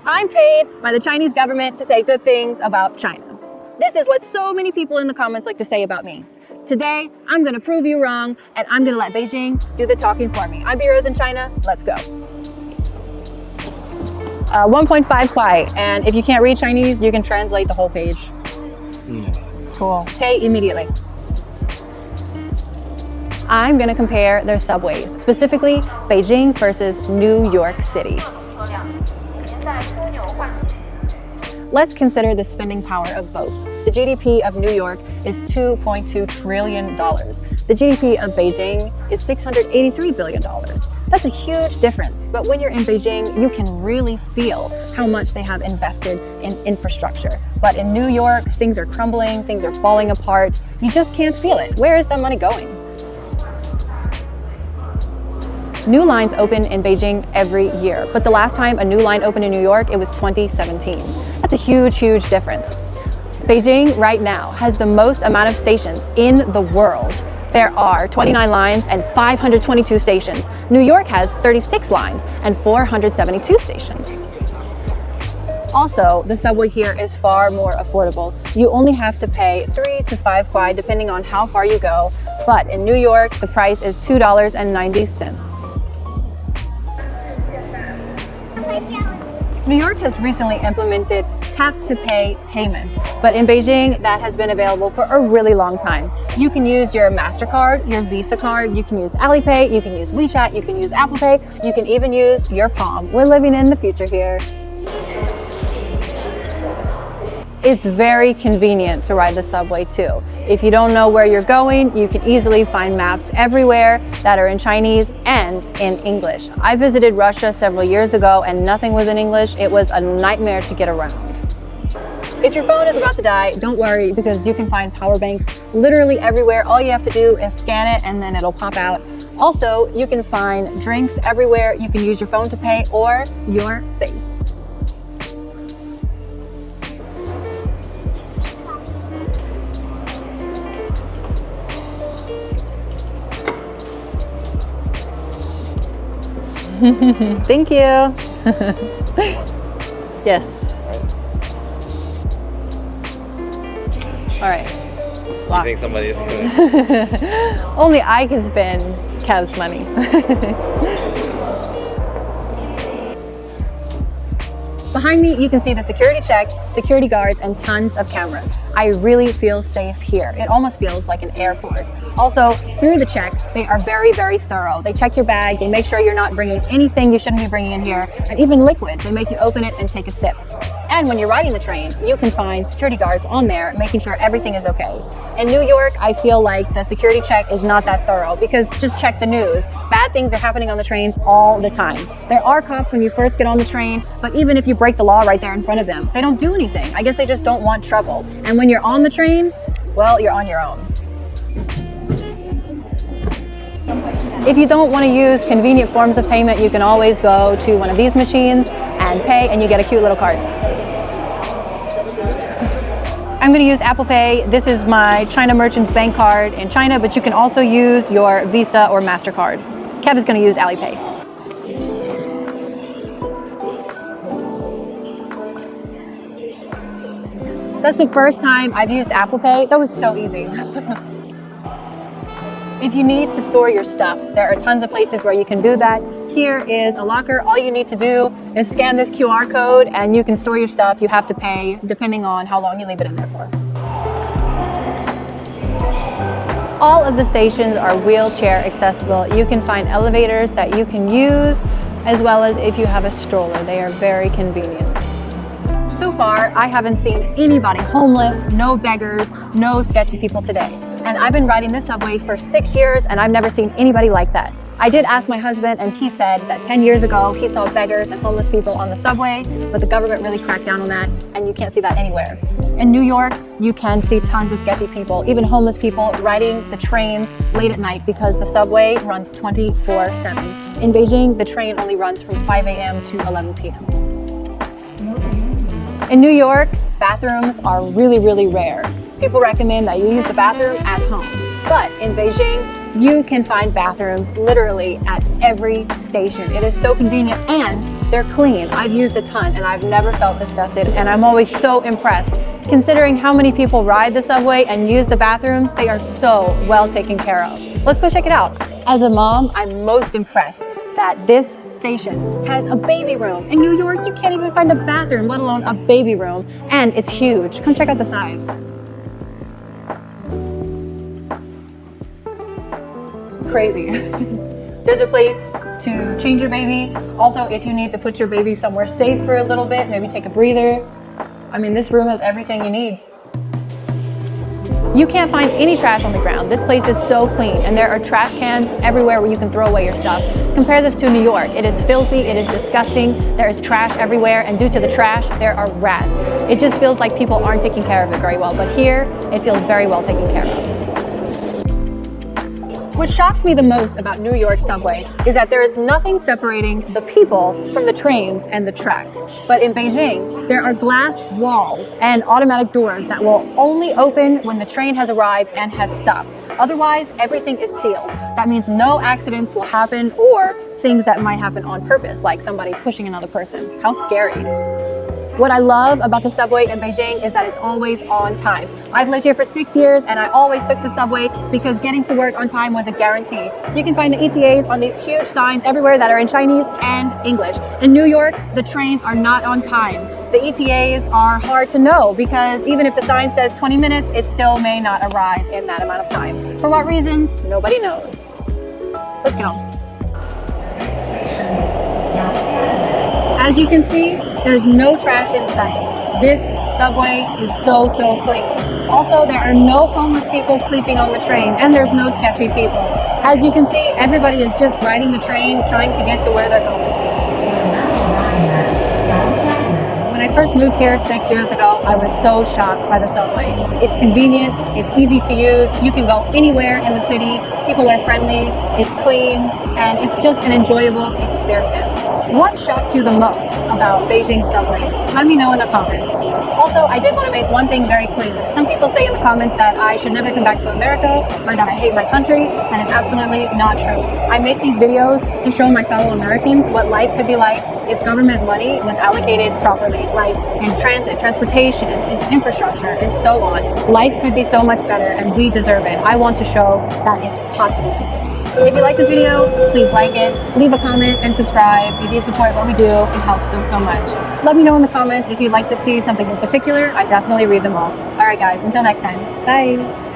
I'm paid by the Chinese government to say good things about China. This is what so many people in the comments like to say about me. Today, I'm gonna prove you wrong, and I'm gonna let Beijing do the talking for me. I'm BeeRose in China, let's go. 1.5 kwai, and if you can't read Chinese, you can translate the whole page. Cool, pay immediately. I'm gonna compare their subways, specifically Beijing versus New York City. Let's consider the spending power of both. The GDP of New York is $2.2 trillion. The GDP of Beijing is $683 billion. That's a huge difference, but when you're in Beijing, you can really feel how much they have invested in infrastructure. But in New York, things are crumbling, things are falling apart. You just can't feel it. Where is that money going? New lines open in Beijing every year, but the last time a new line opened in New York, it was 2017. That's a huge, huge difference. Beijing right now has the most amount of stations in the world. There are 29 lines and 522 stations. New York has 36 lines and 472 stations. Also, the subway here is far more affordable. You only have to pay 3 to 5 kwai depending on how far you go, but in New York, the price is $2.90. New York has recently implemented tap-to-pay payments, but in Beijing, that has been available for a really long time. You can use your MasterCard, your Visa card, you can use Alipay, you can use WeChat, you can use Apple Pay, you can even use your palm. We're living in the future here. It's very convenient to ride the subway too. If you don't know where you're going, you can easily find maps everywhere that are in Chinese and in English. I visited Russia several years ago and nothing was in English. It was a nightmare to get around. If your phone is about to die, don't worry because you can find power banks literally everywhere. All you have to do is scan it and then it'll pop out. Also, you can find drinks everywhere. You can use your phone to pay or your face. Thank you. Yes. All right. You think somebody's gonna... Only I can spend Cav's money. Behind me, you can see the security check, security guards, and tons of cameras. I really feel safe here. It almost feels like an airport. Also, through the check, they are very, very thorough. They check your bag, they make sure you're not bringing anything you shouldn't be bringing in here, and even liquids. They make you open it and take a sip. And when you're riding the train, you can find security guards on there making sure everything is okay. In New York, I feel like the security check is not that thorough because just check the news. Bad things are happening on the trains all the time. There are cops when you first get on the train, but even if you break the law right there in front of them, they don't do anything. I guess they just don't want trouble. And when you're on the train, well, you're on your own. If you don't want to use convenient forms of payment, you can always go to one of these machines and pay, and you get a cute little card. I'm going to use Apple Pay. This is my China Merchants Bank card in China, but you can also use your Visa or MasterCard. Kev is going to use Alipay. That's the first time I've used Apple Pay. That was so easy. If you need to store your stuff, there are tons of places where you can do that. Here is a locker. All you need to do is scan this QR code and you can store your stuff. You have to pay depending on how long you leave it in there for. All of the stations are wheelchair accessible. You can find elevators that you can use, as well as if you have a stroller. They are very convenient. So far, I haven't seen anybody homeless, no beggars, no sketchy people today. And I've been riding this subway for 6 years and I've never seen anybody like that. I did ask my husband and he said that 10 years ago he saw beggars and homeless people on the subway, but the government really cracked down on that and you can't see that anywhere. In New York, you can see tons of sketchy people, even homeless people riding the trains late at night because the subway runs 24/7. In Beijing, the train only runs from 5 a.m. to 11 p.m. In New York, bathrooms are really, really rare. People recommend that you use the bathroom at home. But in Beijing, you can find bathrooms literally at every station. It is so convenient and They're clean. I've used a ton and I've never felt disgusted, and I'm always so impressed. Considering how many people ride the subway and use the bathrooms, they are so well taken care of. Let's go check it out. As a mom, I'm most impressed that this station has a baby room. In New York, you can't even find a bathroom, let alone a baby room, and it's huge. Come check out the size. Crazy. There's a place to change your baby. Also, if you need to put your baby somewhere safe for a little bit, maybe take a breather. I mean, this room has everything you need. You can't find any trash on the ground. This place is so clean, and there are trash cans everywhere where you can throw away your stuff. Compare this to New York. It is filthy, it is disgusting, there is trash everywhere, and due to the trash, there are rats. It just feels like people aren't taking care of it very well, but here, it feels very well taken care of. What shocks me the most about New York subway is that there is nothing separating the people from the trains and the tracks. But in Beijing, there are glass walls and automatic doors that will only open when the train has arrived and has stopped. Otherwise, everything is sealed. That means no accidents will happen or things that might happen on purpose, like somebody pushing another person. How scary. What I love about the subway in Beijing is that it's always on time. I've lived here for 6 years and I always took the subway because getting to work on time was a guarantee. You can find the ETAs on these huge signs everywhere that are in Chinese and English. In New York, the trains are not on time. The ETAs are hard to know because even if the sign says 20 minutes, it still may not arrive in that amount of time. For what reasons? Nobody knows. Let's get on. As you can see, there's no trash in sight. This subway is so clean. Also, there are no homeless people sleeping on the train, and there's no sketchy people. As you can see, everybody is just riding the train, trying to get to where they're going. When I first moved here 6 years ago, I was so shocked by the subway. It's convenient, it's easy to use, you can go anywhere in the city, people are friendly, it's clean, and it's just an enjoyable experience. What shocked you the most about Beijing subway? Let me know in the comments. Also, I did want to make one thing very clear. Some people say in the comments that I should never come back to America or that I hate my country, and it's absolutely not true. I make these videos to show my fellow Americans what life could be like if government money was allocated properly, like in transit, transportation, into infrastructure, and so on. Life could be so much better, and we deserve it. I want to show that it's possible. If you like this video, please like it, leave a comment, and subscribe. If you support what we do, it helps so much. Let me know in the comments if you'd like to see something in particular. I definitely read them all. All right, guys, until next time. Bye.